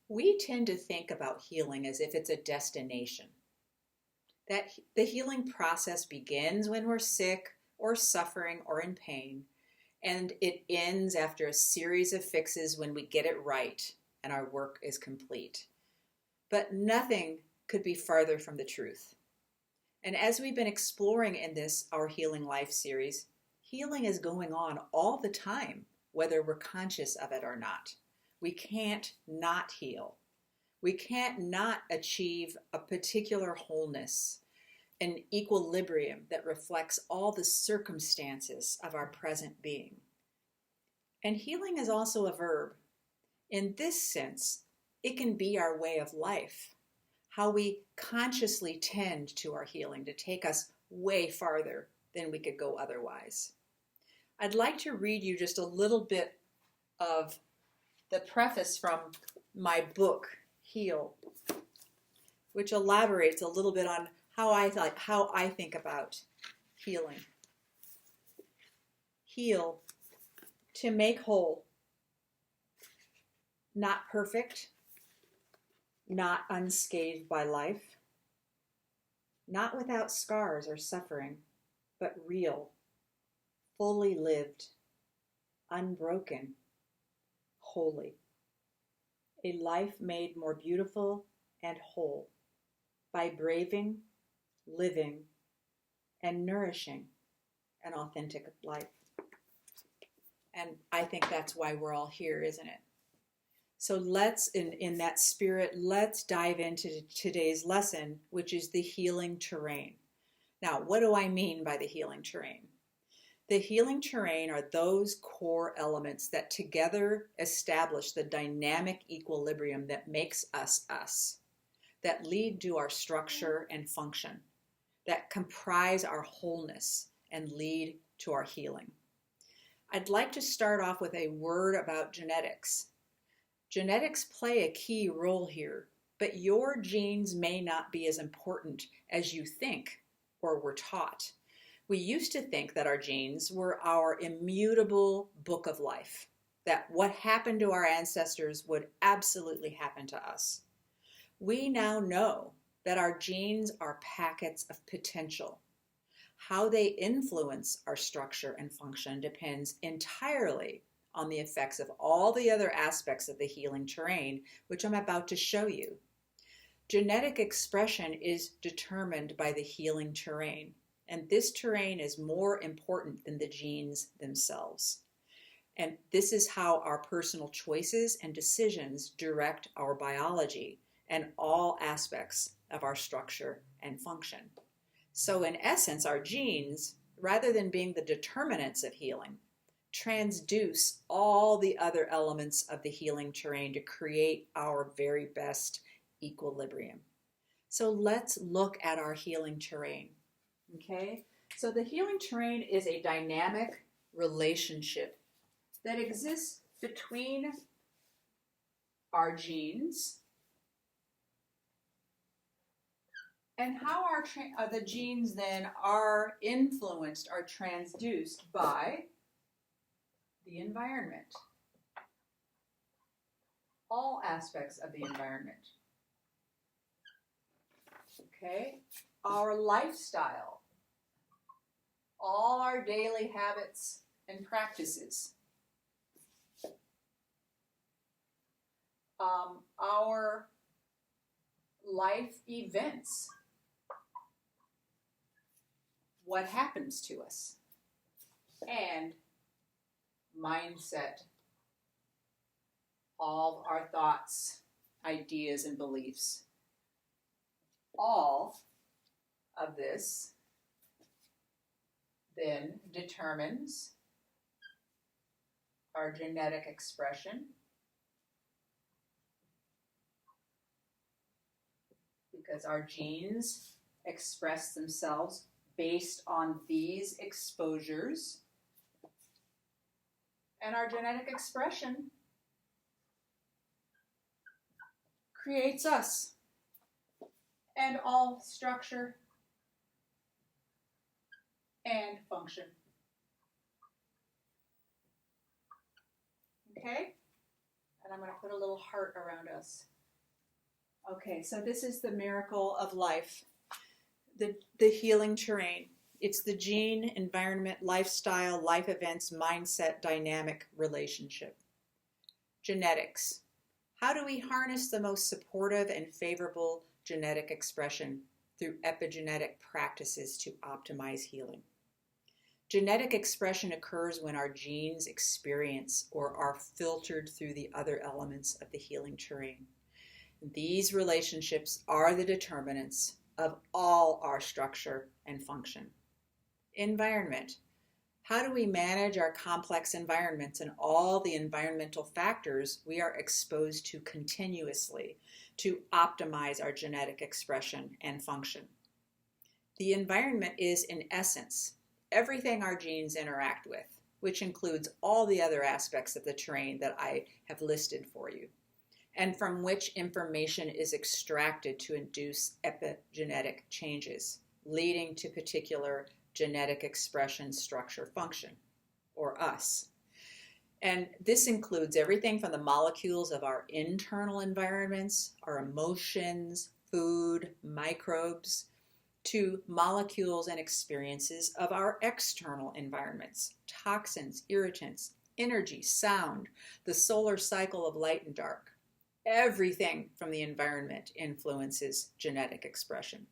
We tend to think about healing as if it's a destination, that the healing process begins when we're sick or suffering or in pain, and it ends after a series of fixes when we get it right and our work is complete. But nothing could be farther from the truth. And as we've been exploring in this Our Healing Life series, healing is going on all the time, whether we're conscious of it or not. We can't not heal. We can't not achieve a particular wholeness, an equilibrium that reflects all the circumstances of our present being. And healing is also a verb. In this sense, it can be our way of life, how we consciously tend to our healing to take us way farther than we could go otherwise. I'd like to read you just a little bit of the preface from my book, Heal, which elaborates a little bit on how I think about healing. Heal, to make whole, not perfect, not unscathed by life, not without scars or suffering, but real, fully lived, unbroken, holy. A life made more beautiful and whole by braving, living, and nourishing an authentic life. And I think that's why we're all here, isn't it? So let's, in that spirit, let's dive into today's lesson, which is the healing terrain. Now, what do I mean by the healing terrain? The healing terrain are those core elements that together establish the dynamic equilibrium that makes us us, that lead to our structure and function, that comprise our wholeness and lead to our healing. I'd like to start off with a word about genetics. Genetics play a key role here, but your genes may not be as important as you think or were taught. We used to think that our genes were our immutable book of life, that what happened to our ancestors would absolutely happen to us. We now know that our genes are packets of potential. How they influence our structure and function depends entirely on the effects of all the other aspects of the healing terrain, which I'm about to show you. Genetic expression is determined by the healing terrain, and this terrain is more important than the genes themselves. And this is how our personal choices and decisions direct our biology and all aspects of our structure and function. So in essence, our genes, rather than being the determinants of healing, transduce all the other elements of the healing terrain to create our very best equilibrium. So let's look at our healing terrain. Okay? So the healing terrain is a dynamic relationship that exists between our genes and how the genes then are influenced, are transduced by the environment. All aspects of the environment. Okay? Our lifestyle. All our daily habits and practices. Our life events. What happens to us. And mindset. All our thoughts, ideas, and beliefs. All of this then determines our genetic expression, because our genes express themselves based on these exposures, and our genetic expression creates us and all structure and function. Okay? And I'm going to put a little heart around us. Okay, so this is the miracle of life, the healing terrain. It's the gene, environment, lifestyle, life events, mindset, dynamic relationship. Genetics. How do we harness the most supportive and favorable genetic expression through epigenetic practices to optimize healing? Genetic expression occurs when our genes experience or are filtered through the other elements of the healing terrain. These relationships are the determinants of all our structure and function. Environment. How do we manage our complex environments and all the environmental factors we are exposed to continuously to optimize our genetic expression and function? The environment is, in essence, everything our genes interact with, which includes all the other aspects of the terrain that I have listed for you, and from which information is extracted to induce epigenetic changes, leading to particular genetic expression, structure, function, or us. And this includes everything from the molecules of our internal environments, our emotions, food, microbes, to molecules and experiences of our external environments, toxins, irritants, energy, sound, the solar cycle of light and dark. Everything from the environment influences genetic expression.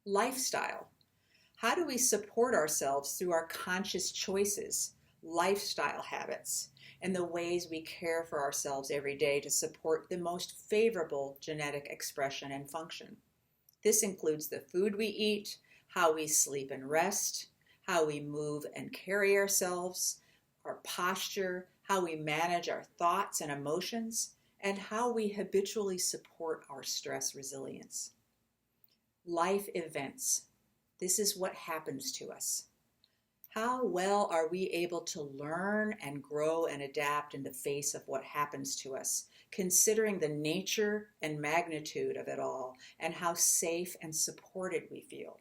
Lifestyle. How do we support ourselves through our conscious choices, lifestyle habits, and the ways we care for ourselves every day to support the most favorable genetic expression and function? This includes the food we eat, how we sleep and rest, how we move and carry ourselves, our posture, how we manage our thoughts and emotions, and how we habitually support our stress resilience. Life events. This is what happens to us. How well are we able to learn and grow and adapt in the face of what happens to us, considering the nature and magnitude of it all, and how safe and supported we feel?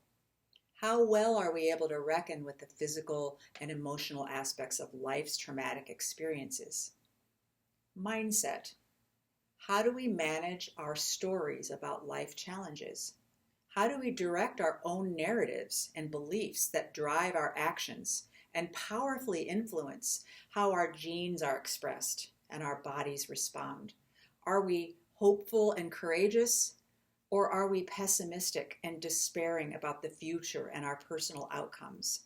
How well are we able to reckon with the physical and emotional aspects of life's traumatic experiences? Mindset. How do we manage our stories about life challenges? How do we direct our own narratives and beliefs that drive our actions and powerfully influence how our genes are expressed and our bodies respond? Are we hopeful and courageous, or are we pessimistic and despairing about the future and our personal outcomes?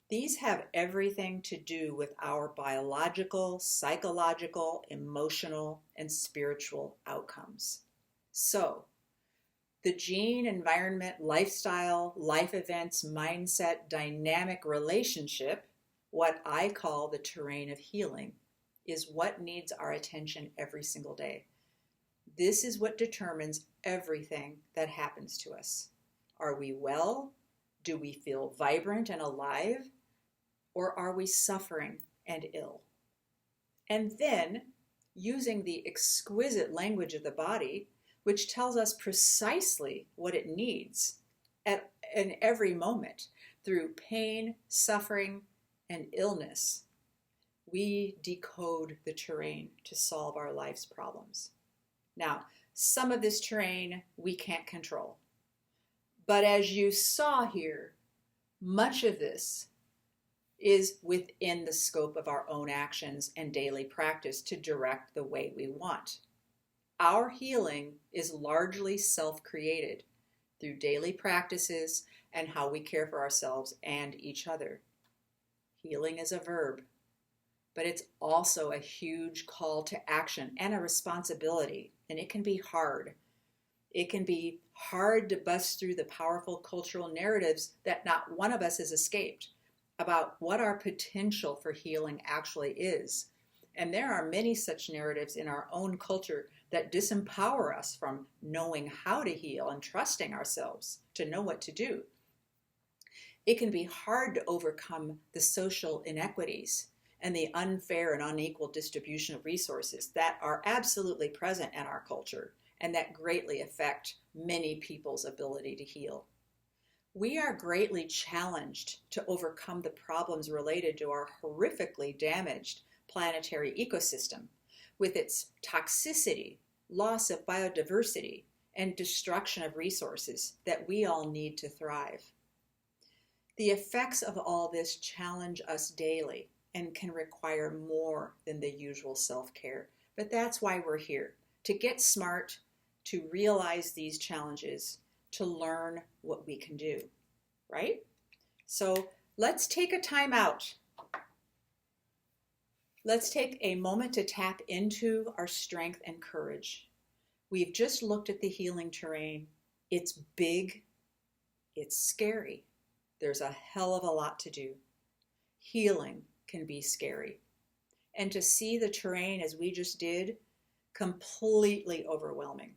These have everything to do with our biological, psychological, emotional, and spiritual outcomes. So, the gene, environment, lifestyle, life events, mindset, dynamic relationship, what I call the terrain of healing, is what needs our attention every single day. This is what determines everything that happens to us. Are we well? Do we feel vibrant and alive? Or are we suffering and ill? And then, using the exquisite language of the body, which tells us precisely what it needs in every moment through pain, suffering, and illness, we decode the terrain to solve our life's problems. Now, some of this terrain we can't control. But as you saw here, much of this is within the scope of our own actions and daily practice to direct the way we want. Our healing is largely self-created through daily practices and how we care for ourselves and each other. Healing is a verb, but it's also a huge call to action and a responsibility, and it can be hard. It can be hard to bust through the powerful cultural narratives that not one of us has escaped about what our potential for healing actually is. And there are many such narratives in our own culture that disempower us from knowing how to heal and trusting ourselves to know what to do. It can be hard to overcome the social inequities and the unfair and unequal distribution of resources that are absolutely present in our culture and that greatly affect many people's ability to heal. We are greatly challenged to overcome the problems related to our horrifically damaged planetary ecosystem with its toxicity, loss of biodiversity, and destruction of resources that we all need to thrive. The effects of all this challenge us daily and can require more than the usual self-care. But that's why we're here, to get smart, to realize these challenges, to learn what we can do, right? So let's take a time out. Let's take a moment to tap into our strength and courage. We've just looked at the healing terrain. It's big, it's scary. There's a hell of a lot to do. Healing can be scary. And to see the terrain as we just did, completely overwhelming.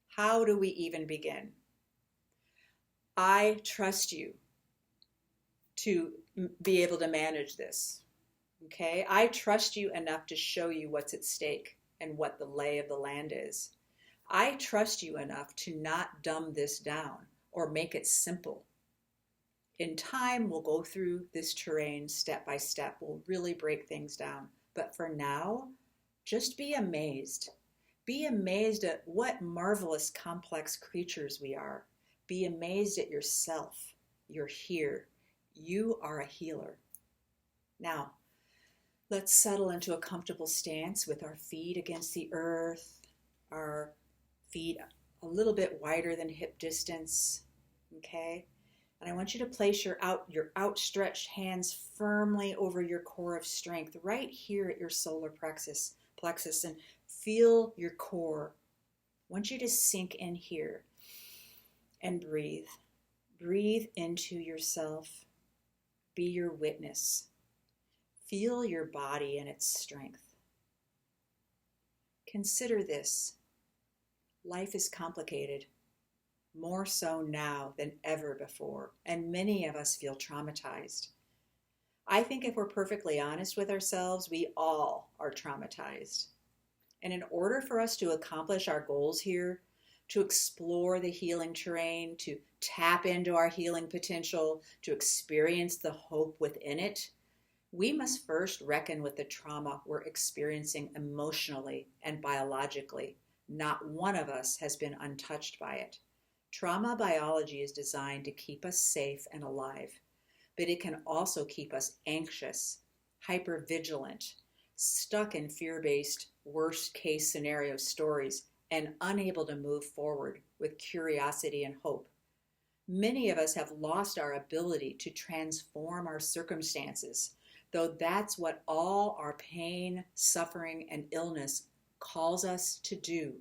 How do we even begin? I trust you to be able to manage this. Okay? I trust you enough to show you what's at stake and what the lay of the land is. I trust you enough to not dumb this down or make it simple. In time, we'll go through this terrain step by step. We'll really break things down. But for now, just be amazed. Be amazed at what marvelous, complex creatures we are. Be amazed at yourself. You're here. You are a healer. Now, let's settle into a comfortable stance with our feet against the earth, our feet a little bit wider than hip distance, okay? And I want you to place your outstretched hands firmly over your core of strength, right here at your solar plexus, and feel your core. I want you to sink in here and breathe. Breathe into yourself. Be your witness. Feel your body and its strength. Consider this. Life is complicated. More so now than ever before, and many of us feel traumatized. I think if we're perfectly honest with ourselves, we all are traumatized. And in order for us to accomplish our goals here, to explore the healing terrain, to tap into our healing potential, to experience the hope within it, we must first reckon with the trauma we're experiencing emotionally and biologically. Not one of us has been untouched by it. Trauma biology is designed to keep us safe and alive, but it can also keep us anxious, hypervigilant, stuck in fear-based worst-case scenario stories, and unable to move forward with curiosity and hope. Many of us have lost our ability to transform our circumstances, though that's what all our pain, suffering, and illness calls us to do.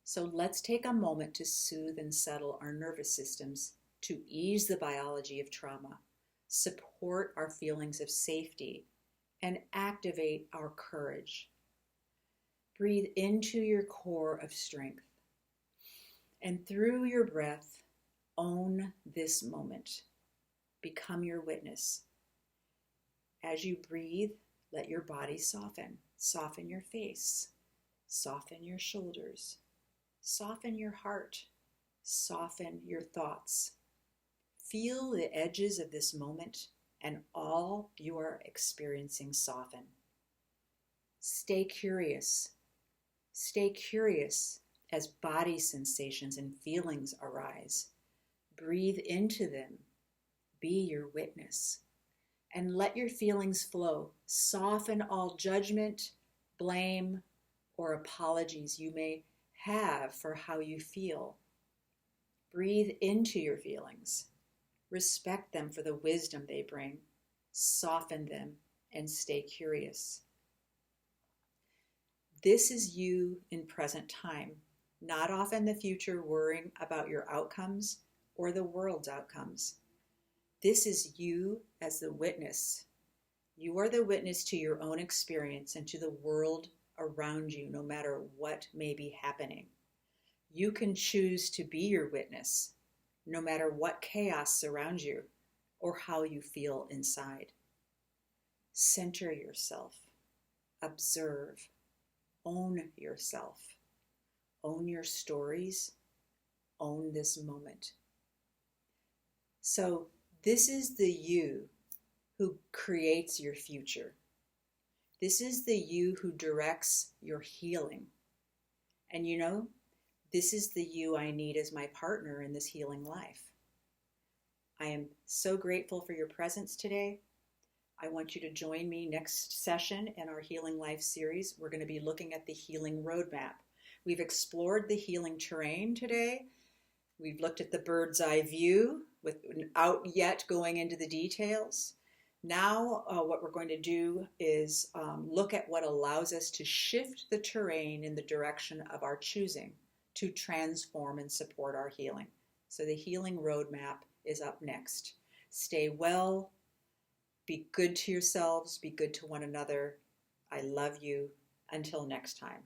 So let's take a moment to soothe and settle our nervous systems, to ease the biology of trauma, support our feelings of safety, and activate our courage. Breathe into your core of strength, and through your breath, own this moment. Become your witness. As you breathe, let your body soften. Soften your face. Soften your shoulders. Soften your heart. Soften your thoughts. Feel the edges of this moment and all you are experiencing soften. Stay curious. Stay curious as body sensations and feelings arise. Breathe into them. Be your witness. And let your feelings flow. Soften all judgment, blame, or apologies you may have for how you feel. Breathe into your feelings. Respect them for the wisdom they bring. Soften them and stay curious. This is you in present time, not off in the future worrying about your outcomes or the world's outcomes. This is you as the witness. You are the witness to your own experience and to the world around you, no matter what may be happening. You can choose to be your witness, no matter what chaos surrounds you or how you feel inside. Center yourself. Observe. Own yourself. Own your stories. Own this moment. So this is the you who creates your future. This is the you who directs your healing. And you know, this is the you I need as my partner in this healing life. I am so grateful for your presence today. I want you to join me next session in our Healing Life series. We're going to be looking at the healing roadmap. We've explored the healing terrain today. We've looked at the bird's eye view without yet going into the details. Now, what we're going to do is look at what allows us to shift the terrain in the direction of our choosing to transform and support our healing. So the healing roadmap is up next. Stay well, be good to yourselves, be good to one another. I love you. Until next time.